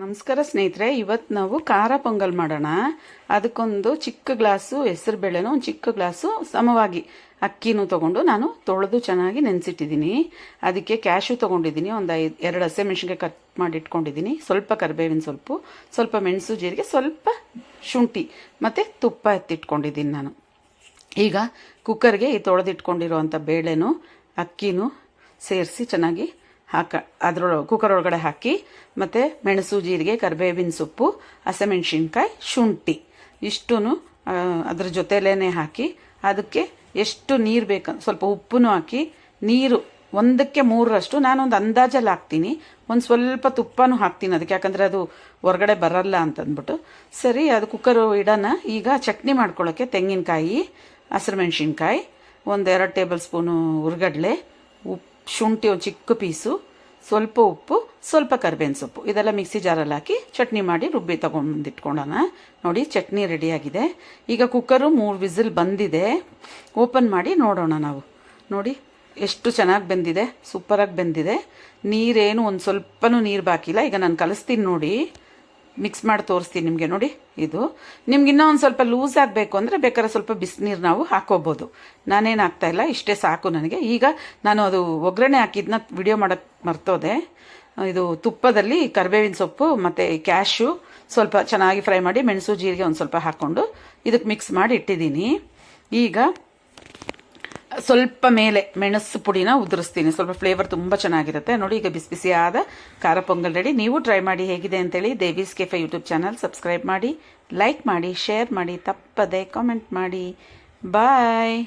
ನಮಸ್ಕಾರ ಸ್ನೇಹಿತರೆ, ಇವತ್ತು ನಾವು ಖಾರ ಪೊಂಗಲ್ ಮಾಡೋಣ. ಅದಕ್ಕೊಂದು ಚಿಕ್ಕ ಗ್ಲಾಸು ಹೆಸರುಬೇಳೆನೂ ಒಂದು ಚಿಕ್ಕ ಗ್ಲಾಸು ಸಮವಾಗಿ ಅಕ್ಕಿನೂ ತೊಗೊಂಡು ನಾನು ತೊಳೆದು ಚೆನ್ನಾಗಿ ನೆನೆಸಿಟ್ಟಿದ್ದೀನಿ. ಅದಕ್ಕೆ ಕ್ಯಾಶು ತೊಗೊಂಡಿದ್ದೀನಿ, ಒಂದು 2 ಹಸಿಮೆಣಸಿನಕಾಯಿ ಕಟ್ ಮಾಡಿ ಇಟ್ಕೊಂಡಿದ್ದೀನಿ, ಸ್ವಲ್ಪ ಕರಿಬೇವಿನ ಸೊಪ್ಪು, ಸ್ವಲ್ಪ ಮೆಣಸು ಜೀರಿಗೆ, ಸ್ವಲ್ಪ ಶುಂಠಿ ಮತ್ತು ತುಪ್ಪ ಎತ್ತಿಟ್ಕೊಂಡಿದ್ದೀನಿ ನಾನು. ಈಗ ಕುಕ್ಕರ್ಗೆ ಈ ತೊಳೆದಿಟ್ಕೊಂಡಿರೋವಂಥ ಬೇಳೆನೂ ಅಕ್ಕಿನೂ ಸೇರಿಸಿ ಚೆನ್ನಾಗಿ ಕುಕ್ಕರ್ ಒಳಗಡೆ ಹಾಕಿ, ಮತ್ತು ಮೆಣಸು ಜೀರಿಗೆ, ಕರಿಬೇವಿನ ಸೊಪ್ಪು, ಹಸಿಮೆಣಸಿನ್ಕಾಯಿ, ಶುಂಠಿ ಇಷ್ಟೂ ಅದ್ರ ಜೊತೆಲೇ ಹಾಕಿ, ಅದಕ್ಕೆ ಎಷ್ಟು ನೀರು ಬೇಕು ಸ್ವಲ್ಪ ಉಪ್ಪನ್ನು ಹಾಕಿ, ನೀರು 1ಕ್ಕೆ 3ರಷ್ಟು ನಾನೊಂದು ಅಂದಾಜಲ್ಲಿ ಹಾಕ್ತೀನಿ. ಒಂದು ಸ್ವಲ್ಪ ತುಪ್ಪನೂ ಹಾಕ್ತೀನಿ ಅದಕ್ಕೆ, ಯಾಕಂದರೆ ಅದು ಹೊರಗಡೆ ಬರಲ್ಲ ಅಂತಂದ್ಬಿಟ್ಟು. ಸರಿ, ಅದು ಕುಕ್ಕರು ಇಡೋಣ. ಈಗ ಚಟ್ನಿ ಮಾಡ್ಕೊಳ್ಳೋಕ್ಕೆ ತೆಂಗಿನಕಾಯಿ, ಹಸಿರು ಮೆಣಸಿನ್ಕಾಯಿ, 1-2 ಟೇಬಲ್ ಸ್ಪೂನು ಹುರ್ಗಡ್ಲೆ, ಶುಂಠಿ ಒಂದು ಚಿಕ್ಕ ಪೀಸು, ಸ್ವಲ್ಪ ಉಪ್ಪು, ಸ್ವಲ್ಪ ಕರಿಬೇವಿನ ಸೊಪ್ಪು, ಇದೆಲ್ಲ ಮಿಕ್ಸಿ ಜಾರಲ್ಲಿ ಹಾಕಿ ಚಟ್ನಿ ಮಾಡಿ ರುಬ್ಬಿ ತೊಗೊಂಡಿಟ್ಕೊಳ್ಳೋಣ. ನೋಡಿ, ಚಟ್ನಿ ರೆಡಿಯಾಗಿದೆ. ಈಗ ಕುಕ್ಕರು 3 ವಿಸಿಲ್ ಬಂದಿದೆ. ಓಪನ್ ಮಾಡಿ ನೋಡೋಣ ನಾವು. ನೋಡಿ ಎಷ್ಟು ಚೆನ್ನಾಗಿ ಬೆಂದಿದೆ, ಸೂಪರಾಗಿ ಬೆಂದಿದೆ. ನೀರೇನು ಒಂದು ಸ್ವಲ್ಪನೂ ನೀರು ಬಾಕಿಲ್ಲ. ಈಗ ನಾನು ಕಲಿಸ್ತೀನಿ ನೋಡಿ, ಮಿಕ್ಸ್ ಮಾಡಿ ತೋರಿಸ್ತೀನಿ ನಿಮಗೆ. ನೋಡಿ, ಇದು ನಿಮ್ಗೆ ಇನ್ನೂ ಒಂದು ಸ್ವಲ್ಪ ಲೂಸ್ ಆಗಬೇಕು ಅಂದರೆ ಬೇಕಾದ್ರೆ ಸ್ವಲ್ಪ ಬಿಸಿನೀರು ನಾವು ಹಾಕೋಬೋದು. ನಾನೇನು ಹಾಕ್ತಾಯಿಲ್ಲ, ಇಷ್ಟೇ ಸಾಕು ನನಗೆ. ಈಗ ನಾನು ಅದು ಒಗ್ಗರಣೆ ಹಾಕಿದ್ನ ವಿಡಿಯೋ ಮಾಡೋಕ್ಕೆ ಮರ್ತೋದೆ. ಇದು ತುಪ್ಪದಲ್ಲಿ ಕರಿಬೇವಿನ ಸೊಪ್ಪು ಮತ್ತು ಕ್ಯಾಶು ಸ್ವಲ್ಪ ಚೆನ್ನಾಗಿ ಫ್ರೈ ಮಾಡಿ, ಮೆಣಸು ಜೀರಿಗೆ ಒಂದು ಸ್ವಲ್ಪ ಹಾಕ್ಕೊಂಡು ಇದಕ್ಕೆ ಮಿಕ್ಸ್ ಮಾಡಿ ಇಟ್ಟಿದ್ದೀನಿ. ಈಗ ಸ್ವಲ್ಪ ಮೇಲೆ ಮೆಣಸು ಪುಡಿನ ಉದುರಿಸ್ತೀನಿ, ಸ್ವಲ್ಪ ಫ್ಲೇವರ್ ತುಂಬ ಚೆನ್ನಾಗಿರುತ್ತೆ. ನೋಡಿ, ಈಗ ಬಿಸಿ ಬಿಸಿಯಾದ ಖಾರ ಪೊಂಗಲ್ ರೆಡಿ. ನೀವು ಟ್ರೈ ಮಾಡಿ ಹೇಗಿದೆ ಅಂತೇಳಿ. ದೇವೀಸ್ ಕೆಫೆ ಯೂಟ್ಯೂಬ್ ಚಾನಲ್ ಸಬ್ಸ್ಕ್ರೈಬ್ ಮಾಡಿ, ಲೈಕ್ ಮಾಡಿ, ಶೇರ್ ಮಾಡಿ, ತಪ್ಪದೆ ಕಾಮೆಂಟ್ ಮಾಡಿ. ಬಾಯ್.